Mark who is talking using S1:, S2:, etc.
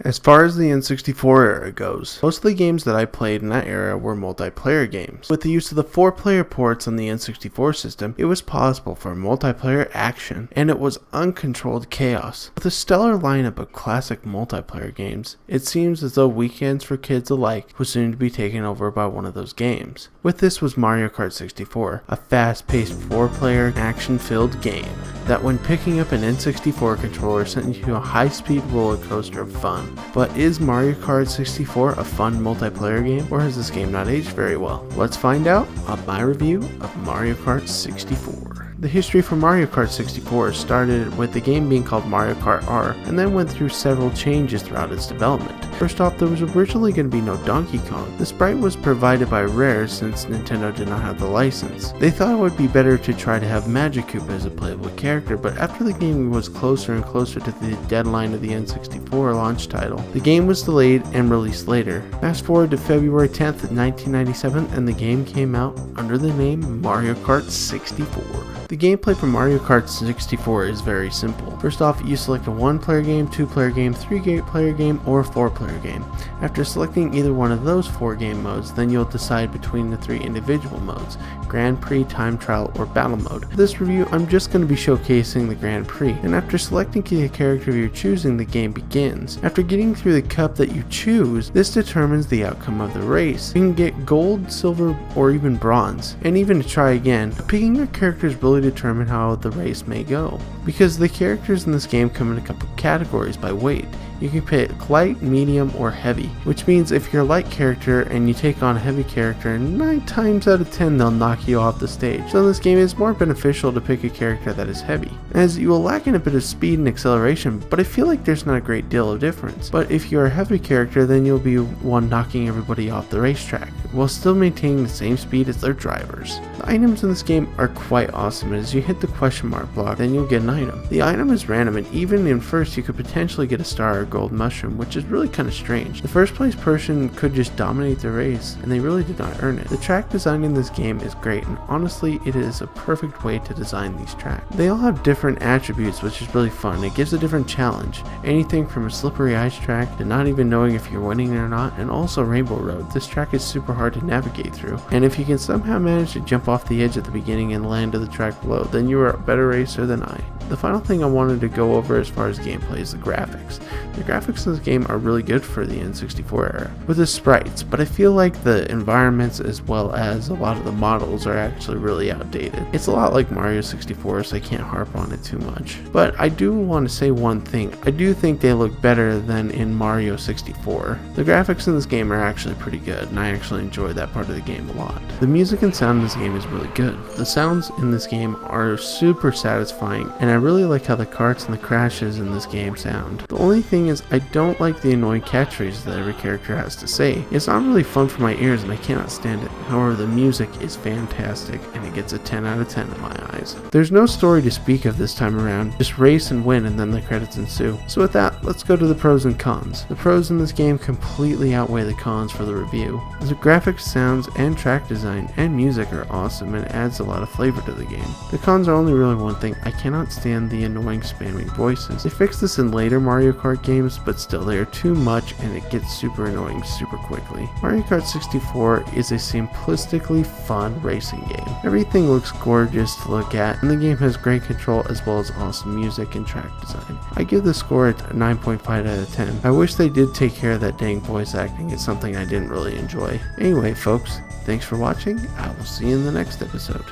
S1: As far as the N64 era goes, most of the games that I played in that era were multiplayer games. With the use of the 4-player ports on the N64 system, it was possible for multiplayer action, and it was uncontrolled chaos. With a stellar lineup of classic multiplayer games, it seems as though weekends for kids alike was soon to be taken over by one of those games. With this was Mario Kart 64, a fast-paced 4-player action-filled game that when picking up an N64 controller sent you to a high-speed roller coaster of fun. But is Mario Kart 64 a fun multiplayer game, or has this game not aged very well? Let's find out on my review of Mario Kart 64. The history for Mario Kart 64 started with the game being called Mario Kart R, and then went through several changes throughout its development. First off, there was originally going to be no Donkey Kong. The sprite was provided by Rare since Nintendo did not have the license. They thought it would be better to try to have Magic Koopa as a playable character, but after the game was closer and closer to the deadline of the N64 launch title, the game was delayed and released later. Fast forward to February 10th, 1997, and the game came out under the name Mario Kart 64. The gameplay for Mario Kart 64 is very simple. First off, you select a 1-player game, 2-player game, 3-player game, or a 4-player game. After selecting either one of those 4 game modes, then you'll decide between the 3 individual modes: Grand Prix, Time Trial, or Battle Mode. For this review, I'm just going to be showcasing the Grand Prix, and after selecting the character you're choosing, the game begins. After getting through the cup that you choose, this determines the outcome of the race. You can get gold, silver, or even bronze, and even to try again. Picking your characters really determine how the race may go, because the characters in this game come in a couple categories by weight. You can pick light, medium, or heavy, which means if you're a light character and you take on a heavy character, 9 times out of 10 they'll knock you off the stage. So in this game it's more beneficial to pick a character that is heavy, as you will lack in a bit of speed and acceleration, but I feel like there's not a great deal of difference. But if you're a heavy character, then you'll be one knocking everybody off the racetrack, while still maintaining the same speed as their drivers. The items in this game are quite awesome, as you hit the question mark block, then you'll get an item. The item is random, and even in first you could potentially get a star or gold mushroom, which is really kind of strange. The first place person could just dominate the race, and they really did not earn it. The track design in this game is great, and honestly it is a perfect way to design these tracks. They all have different attributes, which is really fun. It gives a different challenge, anything from a slippery ice track to not even knowing if you're winning or not, and also Rainbow Road. This track is super hard to navigate through, and if you can somehow manage to jump off the edge at the beginning and land to the track below, then you are a better racer than I. The final thing I wanted to go over as far as gameplay is the graphics. The graphics in this game are really good for the N64 era, with the sprites, but I feel like the environments as well as a lot of the models are actually really outdated. It's a lot like Mario 64, so I can't harp on it too much. But I do want to say one thing: I do think they look better than in Mario 64. The graphics in this game are actually pretty good, and I actually enjoy that part of the game a lot. The music and sound in this game is really good. The sounds in this game are super satisfying, and I really like how the karts and the crashes in this game sound. The only thing is, I don't like the annoying catchphrases that every character has to say. It's not really fun for my ears and I cannot stand it. However, the music is fantastic and it gets a 10 out of 10 in my eyes. There's no story to speak of this time around, just race and win and then the credits ensue. So with that, let's go to the pros and cons. The pros in this game completely outweigh the cons for the review. The graphics, sounds, and track design and music are awesome and adds a lot of flavor to the game. The cons are only really one thing: I cannot stand the annoying spamming voices. They fixed this in later Mario Kart games, but still they are too much and it gets super annoying super quickly. Mario Kart 64 is a simplistically fun racing game. Everything looks gorgeous to look at, and the game has great control as well as awesome music and track design. I give the score a 9.5 out of 10. I wish they did take care of that dang voice acting. It's something I didn't really enjoy. Anyway folks, thanks for watching. I will see you in the next episode.